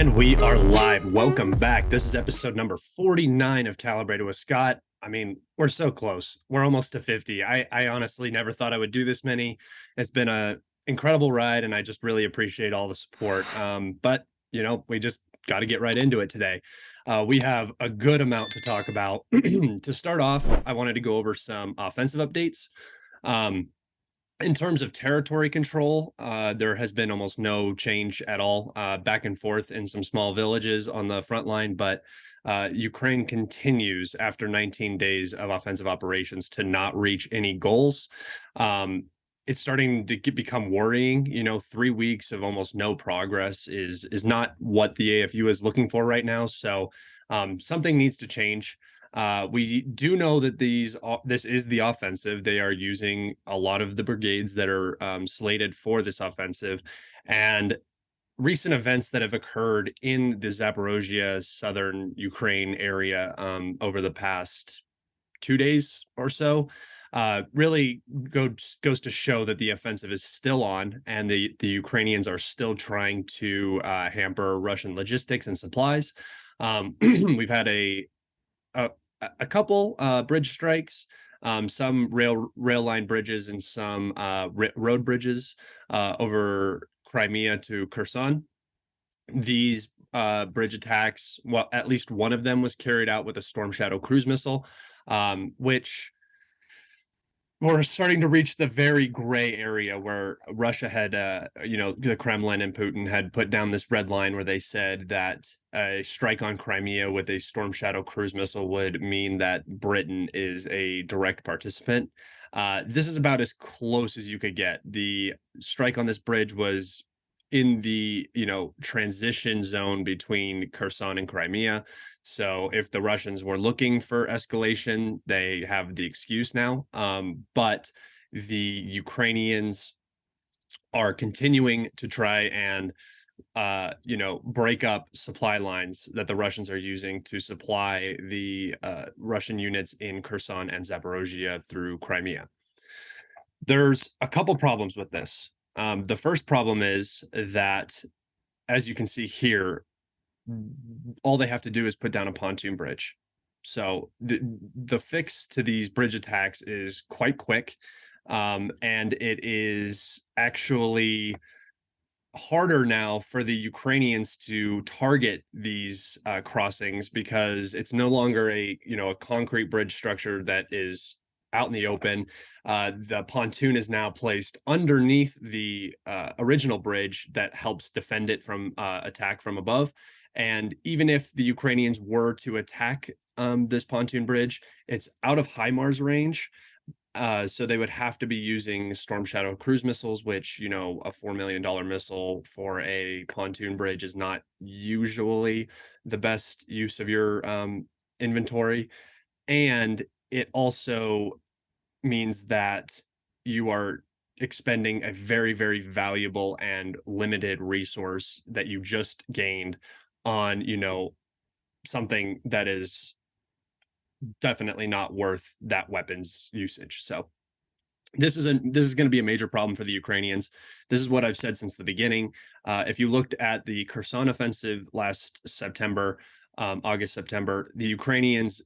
And we are live. Welcome back. This is episode number 49 of Kalibrated with Scott. I mean, we're so close. We're almost to 50. I honestly never thought I would do this many. It's been an incredible ride, and I just really appreciate all the support. But, we just got to get right into it today. We have a good amount to talk about. To start off, I wanted to go over some offensive updates. In terms of territory control, there has been almost no change at all, back and forth in some small villages on the front line, but Ukraine continues after 19 days of offensive operations to not reach any goals. It's starting to become worrying. 3 weeks of almost no progress is not what the AFU is looking for right now. So something needs to change. We do know that this is the offensive. They are using a lot of the brigades that are slated for this offensive, and recent events that have occurred in the Zaporozhye, southern Ukraine area over the past 2 days or so really goes to show that the offensive is still on, and the Ukrainians are still trying to hamper Russian logistics and supplies. We've had a couple bridge strikes, some rail line bridges, and some road bridges over Crimea to Kherson. These bridge attacks, well, at least one of them was carried out with a Storm Shadow cruise missile, which we're starting to reach the very gray area where Russia had, the Kremlin and Putin had put down this red line where they said that a strike on Crimea with a Storm Shadow cruise missile would mean that Britain is a direct participant. This is about as close as you could get. The strike on this bridge was in the, transition zone between Kherson and Crimea. So if the Russians were looking for escalation, they have the excuse now. But the Ukrainians are continuing to try and, break up supply lines that the Russians are using to supply the Russian units in Kherson and Zaporozhye through Crimea. There's a couple problems with this. The first problem is that, as you can see here, all they have to do is put down a pontoon bridge. So the fix to these bridge attacks is quite quick, and it is actually harder now for the Ukrainians to target these crossings, because it's no longer a concrete bridge structure that is out in the open. The pontoon is now placed underneath the original bridge that helps defend it from attack from above. And even if the Ukrainians were to attack this pontoon bridge, it's out of HIMARS range. So they would have to be using Storm Shadow cruise missiles, which, a $4 million missile for a pontoon bridge is not usually the best use of your inventory. And it also means that you are expending a very, very valuable and limited resource that you just gained on, something that is definitely not worth that weapon's usage. So this is going to be a major problem for the Ukrainians. This is what I've said since the beginning. If you looked at the Kherson offensive last September, August, September, the Ukrainians,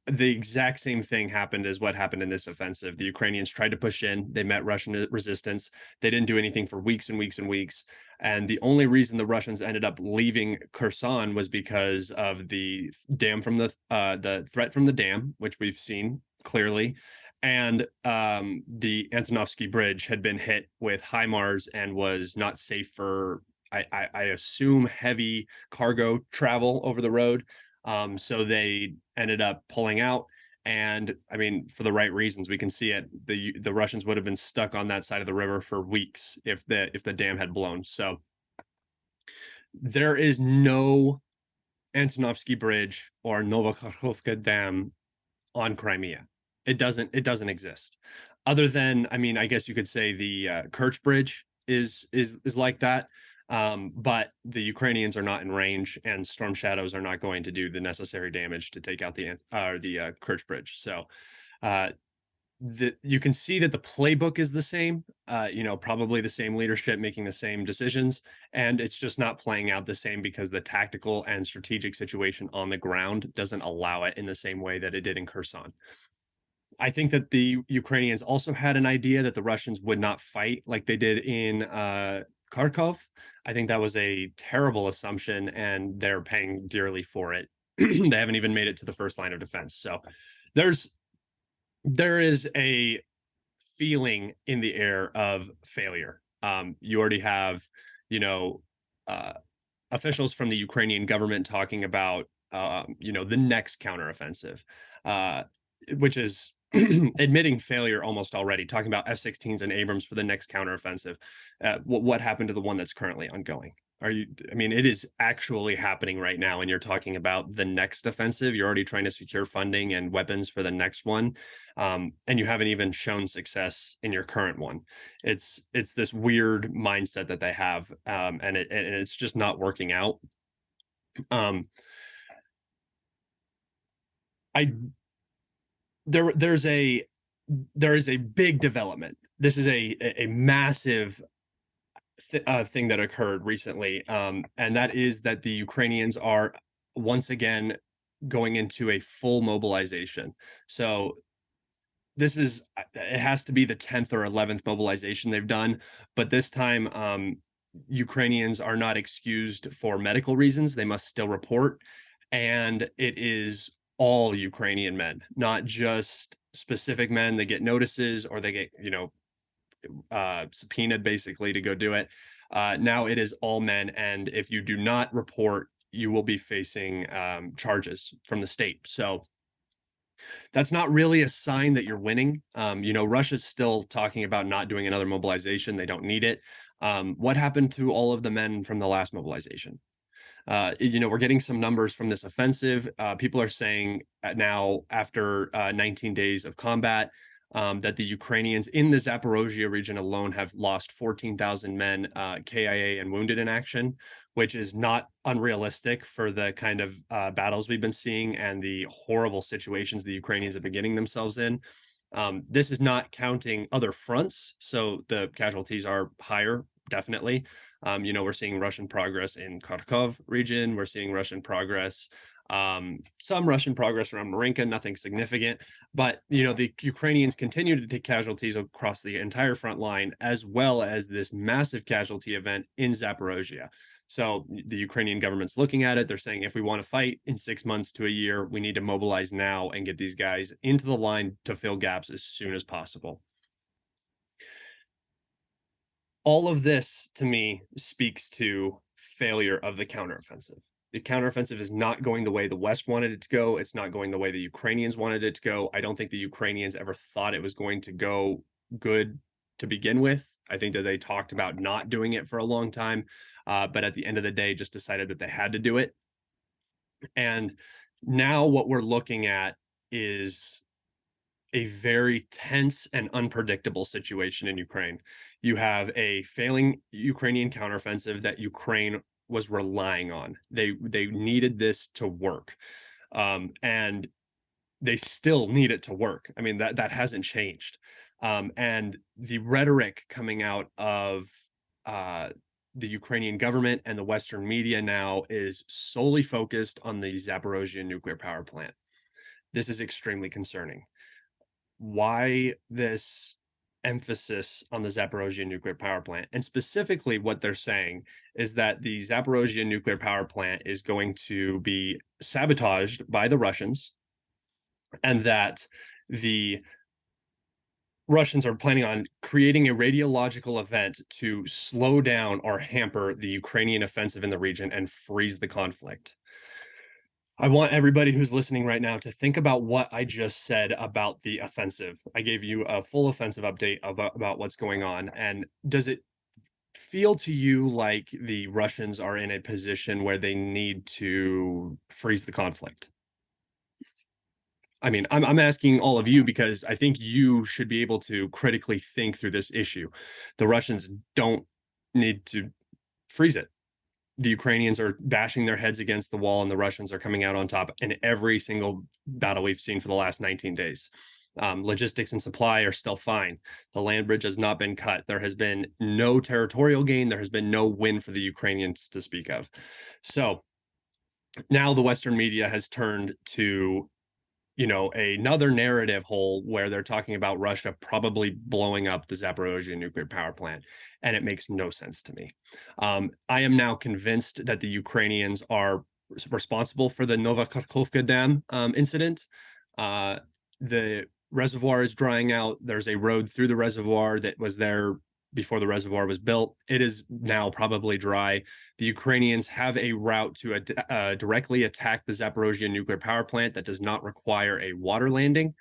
the exact same thing happened as what happened in this offensive. The Ukrainians tried to push in. They met Russian resistance. They didn't do anything for weeks and weeks and weeks. And the only reason the Russians ended up leaving Kherson was because of the dam from the threat from the dam, which we've seen clearly. And the Antonovsky Bridge had been hit with HIMARS and was not safe for, I assume, heavy cargo travel over the road. So they ended up pulling out. And I mean, for the right reasons. We can see it. The Russians would have been stuck on that side of the river for weeks if the dam had blown. So there is no Antonovsky Bridge or Novokharkovka Dam on Crimea. It doesn't exist. Other than, I mean, I guess you could say the Kerch Bridge is like that. But the Ukrainians are not in range, and Storm Shadows are not going to do the necessary damage to take out the Kerch Bridge. So you can see that the playbook is the same, probably the same leadership making the same decisions, and it's just not playing out the same because the tactical and strategic situation on the ground doesn't allow it in the same way that it did in Kherson. I think that the Ukrainians also had an idea that the Russians would not fight like they did in Kharkov. I think that was a terrible assumption, and they're paying dearly for it. They haven't even made it to the first line of defense. So there's there is a feeling in the air of failure. You already have, you know, uh, officials from the Ukrainian government talking about, the next counteroffensive, uh, which is admitting failure almost already, talking about F-16s and Abrams for the next counteroffensive. What happened to the one that's currently ongoing? I mean, it is actually happening right now, and you're talking about the next offensive. You're already trying to secure funding and weapons for the next one, and you haven't even shown success in your current one. It's this weird mindset that they have, and it's just not working out. Um, I there's a there is a big development. This is a massive thing that occurred recently, and that is that the Ukrainians are once again going into a full mobilization. So this is it has to be the 10th or 11th mobilization they've done, but this time Ukrainians are not excused for medical reasons. They must still report, and it is all Ukrainian men, not just specific men. They get notices or they get, subpoenaed basically to go do it. Now it is all men, and if you do not report, you will be facing charges from the state. So that's not really a sign that you're winning. Russia's still talking about not doing another mobilization. They don't need it. What happened to all of the men from the last mobilization? We're getting some numbers from this offensive. People are saying now, after 19 days of combat, that the Ukrainians in the Zaporozhye region alone have lost 14,000 men, KIA and wounded in action, which is not unrealistic for the kind of battles we've been seeing and the horrible situations the Ukrainians have been getting themselves in. This is not counting other fronts, so the casualties are higher, definitely. We're seeing Russian progress in Kharkov region. We're seeing Russian progress, some Russian progress around Marinka, nothing significant. But, the Ukrainians continue to take casualties across the entire front line, as well as this massive casualty event in Zaporozhye. So the Ukrainian government's looking at it. They're saying, if we want to fight in 6 months to a year, we need to mobilize now and get these guys into the line to fill gaps as soon as possible. All of this, to me, speaks to failure of the counteroffensive. The counteroffensive is not going the way the West wanted it to go. It's not going the way the Ukrainians wanted it to go. I don't think the Ukrainians ever thought it was going to go good to begin with. I think that they talked about not doing it for a long time, but at the end of the day, just decided that they had to do it. And now what we're looking at is a very tense and unpredictable situation in Ukraine. You have a failing Ukrainian counteroffensive that Ukraine was relying on. They needed this to work, and they still need it to work. I mean, that hasn't changed. And the rhetoric coming out of the Ukrainian government and the Western media now is solely focused on the Zaporozhye nuclear power plant. This is extremely concerning. Why this emphasis on the Zaporozhye nuclear power plant? And specifically, what they're saying is that the Zaporozhye nuclear power plant is going to be sabotaged by the Russians, and that the Russians are planning on creating a radiological event to slow down or hamper the Ukrainian offensive in the region and freeze the conflict. I want everybody who's listening right now to think about what I just said about the offensive. I gave you a full offensive update about what's going on. And does it feel to you like the Russians are in a position where they need to freeze the conflict? I mean, I'm asking all of you because I think you should be able to critically think through this issue. The Russians don't need to freeze it. The Ukrainians are bashing their heads against the wall, and the Russians are coming out on top in every single battle we've seen for the last 19 days. Logistics and supply are still fine. The land bridge has not been cut. There has been no territorial gain. There has been no win for the Ukrainians to speak of. So now the Western media has turned to, another narrative hole where they're talking about Russia probably blowing up the Zaporozhye nuclear power plant, and it makes no sense to me. I am now convinced that the Ukrainians are responsible for the Novakharkovka Dam incident. The reservoir is drying out. There's a road through the reservoir that was there before the reservoir was built. It is now probably dry. The Ukrainians have a route to directly attack the Zaporozhye nuclear power plant that does not require a water landing.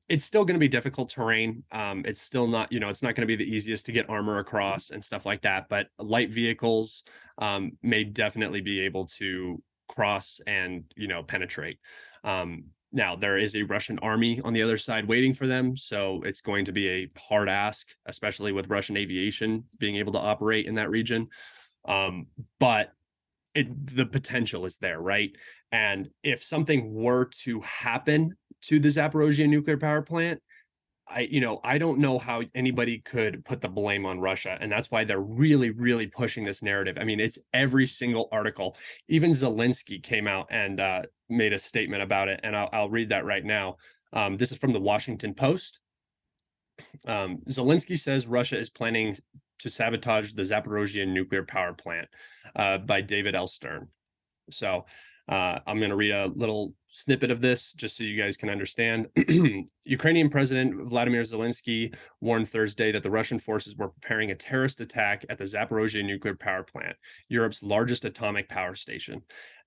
It's still going to be difficult terrain. It's still not, it's not going to be the easiest to get armor across and stuff like that, but light vehicles may definitely be able to cross and, penetrate. Now, there is a Russian army on the other side waiting for them, so it's going to be a hard ask, especially with Russian aviation being able to operate in that region. But the potential is there, right? And if something were to happen to the Zaporozhye nuclear power plant, I don't know how anybody could put the blame on Russia, and that's why they're really, really pushing this narrative. I mean, it's every single article. Even Zelensky came out and made a statement about it, and I'll read that right now. This is from the Washington Post. Zelensky says Russia is planning to sabotage the Zaporozhye nuclear power plant, by David L. Stern. So I'm going to read a little snippet of this just so you guys can understand. Ukrainian President Vladimir Zelensky warned Thursday that the Russian forces were preparing a terrorist attack at the Zaporozhye nuclear power plant, Europe's largest atomic power station.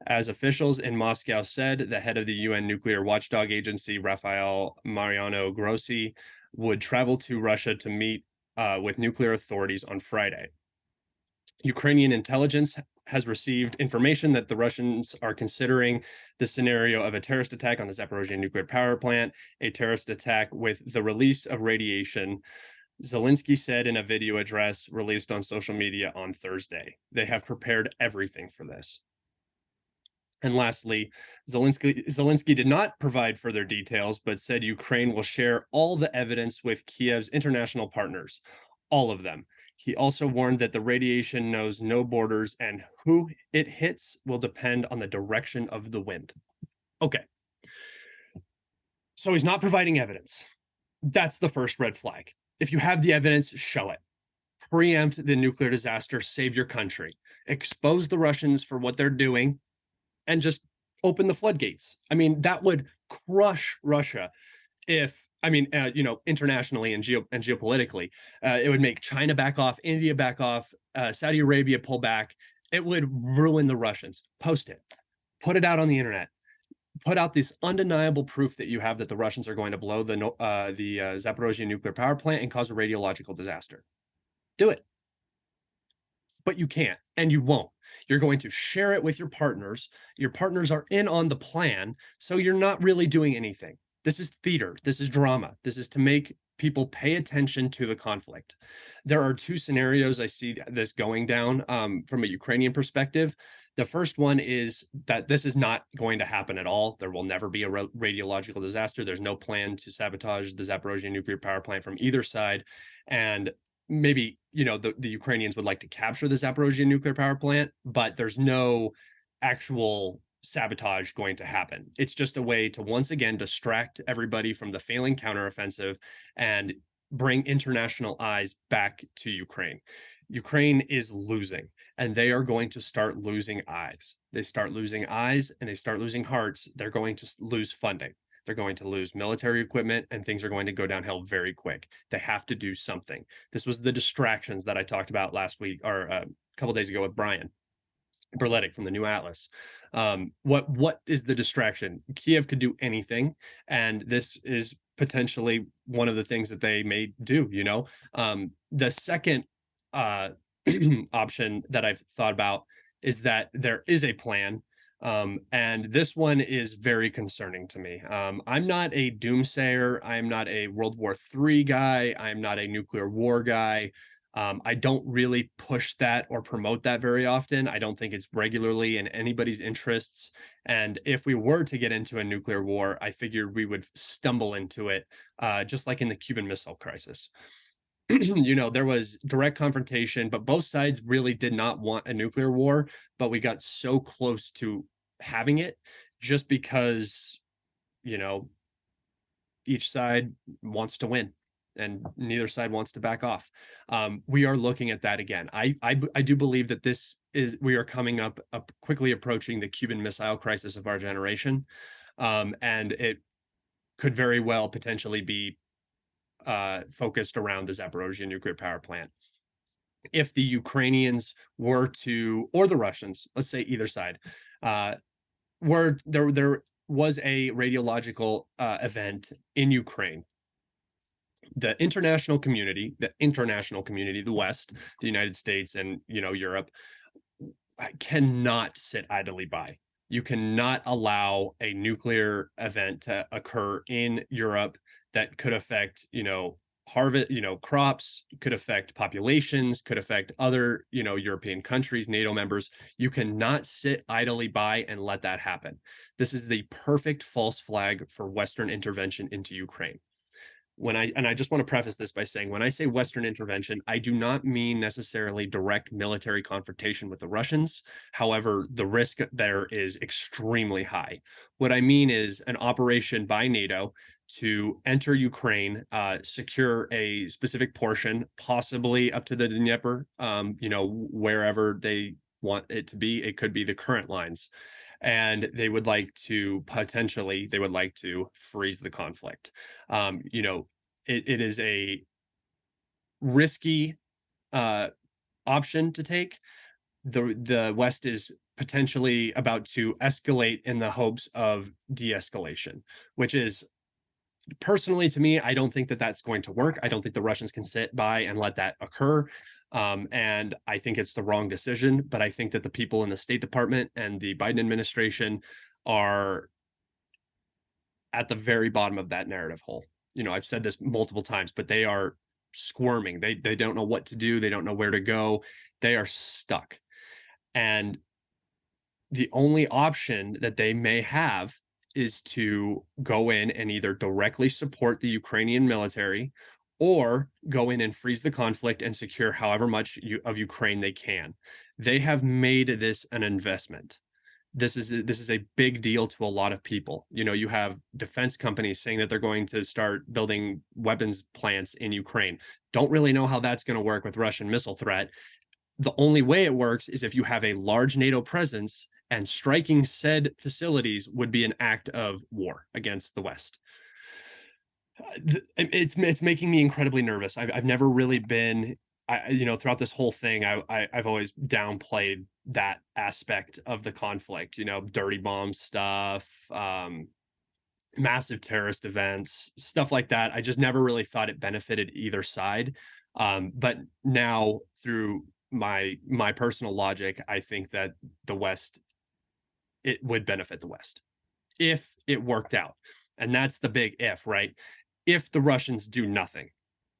As officials in Moscow said, the head of the UN nuclear watchdog agency, Rafael Mariano Grossi, would travel to Russia to meet with nuclear authorities on Friday. Ukrainian intelligence has received information that the Russians are considering the scenario of a terrorist attack on the Zaporozhye nuclear power plant, a terrorist attack with the release of radiation. Zelensky said in a video address released on social media on Thursday. They have prepared everything for this. And lastly, Zelensky did not provide further details, but said Ukraine will share all the evidence with Kiev's international partners, all of them. He also warned that the radiation knows no borders and who it hits will depend on the direction of the wind. Okay. So he's not providing evidence. That's the first red flag. If you have the evidence, show it. Preempt the nuclear disaster, save your country. Expose the Russians for what they're doing and just open the floodgates. I mean, that would crush Russia if, internationally and geopolitically, it would make China back off, India back off, Saudi Arabia pull back. It would ruin the Russians. Post it. Put it out on the internet. Put out this undeniable proof that you have that the Russians are going to blow the Zaporozhye nuclear power plant and cause a radiological disaster. Do it. But you can't, and you won't. You're going to share it with your partners. Your partners are in on the plan, so you're not really doing anything. This is theater. This is drama. This is to make people pay attention to the conflict. There are two scenarios I see this going down from a Ukrainian perspective. The first one is that this is not going to happen at all. There will never be a radiological disaster. There's no plan to sabotage the Zaporozhye nuclear power plant from either side. And maybe, the Ukrainians would like to capture the Zaporozhye nuclear power plant, but there's no actual sabotage going to happen. It's just a way to once again distract everybody from the failing counteroffensive and bring international eyes back to Ukraine. Ukraine is losing, and they are going to start losing eyes. They start losing eyes and they start losing hearts. They're going to lose funding. They're going to lose military equipment, and things are going to go downhill very quick. They have to do something. This was the distractions that I talked about last week or a couple days ago with Brian Berletic from the New Atlas. What is the distraction? Kiev could do anything, and this is potentially one of the things that they may do. The second option that I've thought about is that there is a plan. And this one is very concerning to me. I'm not a doomsayer. I'm not a World War III guy. I'm not a nuclear war guy. I don't really push that or promote that very often. I don't think it's regularly in anybody's interests. And if we were to get into a nuclear war, I figured we would stumble into it, just like in the Cuban Missile Crisis. There was direct confrontation, but both sides really did not want a nuclear war, but we got so close to having it just because, you know, each side wants to win and neither side wants to back off. We are looking at that again. I do believe that we are coming up quickly approaching the Cuban Missile Crisis of our generation, and it could very well potentially be focused around the Zaporozhye nuclear power plant. If the Ukrainians were to, or the Russians, let's say either side, were there was a radiological event in Ukraine. The international community, the West, the United States, and Europe, cannot sit idly by. You cannot allow a nuclear event to occur in Europe that could affect, harvest, crops, could affect populations, could affect other, European countries, NATO members. You cannot sit idly by and let that happen. This is the perfect false flag for Western intervention into Ukraine. I just want to preface this by saying, when I say Western intervention, I do not mean necessarily direct military confrontation with the Russians. However, the risk there is extremely high. What I mean is an operation by NATO to enter Ukraine, secure a specific portion, possibly up to the Dnieper, wherever they want it to be. It could be the current lines, and they would like to freeze the conflict. It is a risky option to take. The West is potentially about to escalate in the hopes of de-escalation, which is, personally, to me, I don't think that that's going to work. I don't think the Russians can sit by and let that occur. And I think it's the wrong decision. But I think that the people in the State Department and the Biden administration are at the very bottom of that narrative hole. I've said this multiple times, but they are squirming. They don't know what to do. They don't know where to go. They are stuck. And the only option that they may have is to go in and either directly support the Ukrainian military or go in and freeze the conflict and secure however much of Ukraine they can. They have made this an investment. This is a big deal to a lot of people. You have defense companies saying that they're going to start building weapons plants in Ukraine. Don't really know how that's going to work with Russian missile threat. The only way it works is if you have a large NATO presence, and striking said facilities would be an act of war against the West. It's making me incredibly nervous. I've never really been, throughout this whole thing, I've always downplayed that aspect of the conflict. Dirty bomb stuff, massive terrorist events, stuff like that. I just never really thought it benefited either side. But now, through my personal logic, I think that it would benefit the West if it worked out. And that's the big if, right? If the Russians do nothing,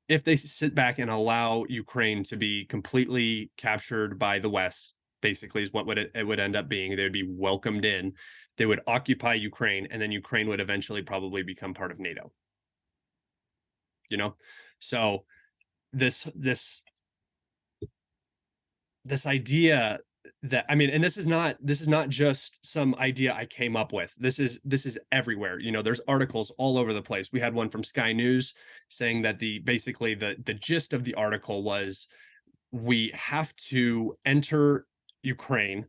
if they sit back and allow Ukraine to be completely captured by the West, basically is what it would end up being. They would be welcomed in. They would occupy Ukraine, and then Ukraine would eventually probably become part of NATO. So this idea that, and this is not just some idea I came up with. This is everywhere. There's articles all over the place. We had one from Sky News saying that basically the gist of the article was, we have to enter Ukraine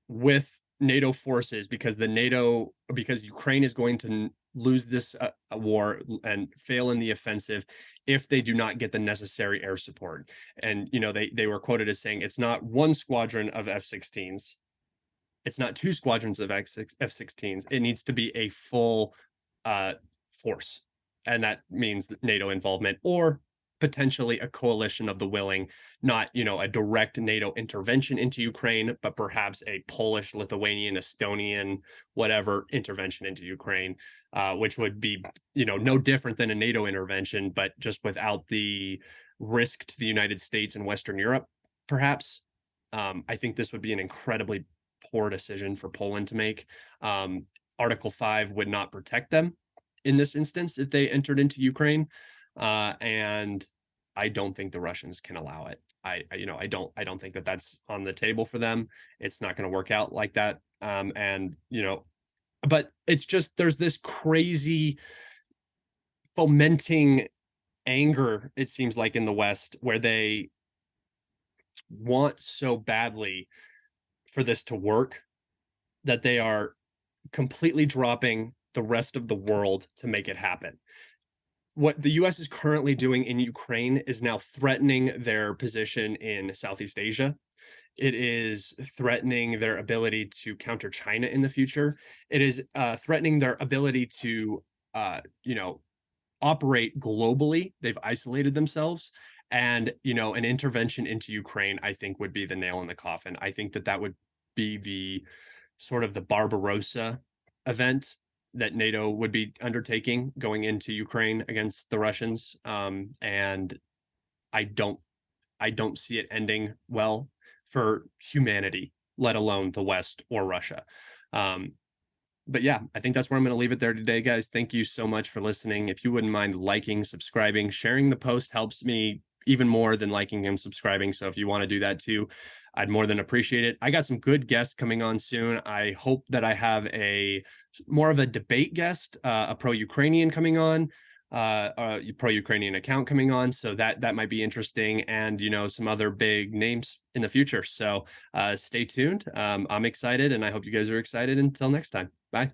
with NATO forces because Ukraine is going to lose this war and fail in the offensive if they do not get the necessary air support. And they were quoted as saying, it's not one squadron of F-16s, it's not two squadrons of F-16s, it needs to be a full force, and that means NATO involvement, or potentially a coalition of the willing, not, a direct NATO intervention into Ukraine, but perhaps a Polish, Lithuanian, Estonian, whatever intervention into Ukraine, which would be, no different than a NATO intervention, but just without the risk to the United States and Western Europe, perhaps. I think this would be an incredibly poor decision for Poland to make. Article 5 would not protect them in this instance if they entered into Ukraine. And I don't think the Russians can allow it. I don't think that that's on the table for them. It's not going to work out like that. But it's just there's this crazy fomenting anger, it seems like, in the West, where they want so badly for this to work that they are completely dropping the rest of the world to make it happen. What the US is currently doing in Ukraine is now threatening their position in Southeast Asia. It is threatening their ability to counter China in the future. It is threatening their ability to, operate globally. They've isolated themselves. And, an intervention into Ukraine, I think, would be the nail in the coffin. I think that that would be the sort of the Barbarossa event that NATO would be undertaking going into Ukraine against the Russians. And I don't I don't see it ending well for humanity, let alone the West or Russia. Um, but yeah, I think that's where I'm going to leave it there today, guys. Thank you so much for listening. If you wouldn't mind liking, subscribing, sharing the post helps me even more than liking and subscribing. So if you want to do that too, I'd more than appreciate it. I got some good guests coming on soon. I hope that I have a more of a debate guest, a pro-Ukrainian coming on, a pro-Ukrainian account coming on. So that might be interesting, and some other big names in the future. So stay tuned. I'm excited, and I hope you guys are excited. Until next time. Bye.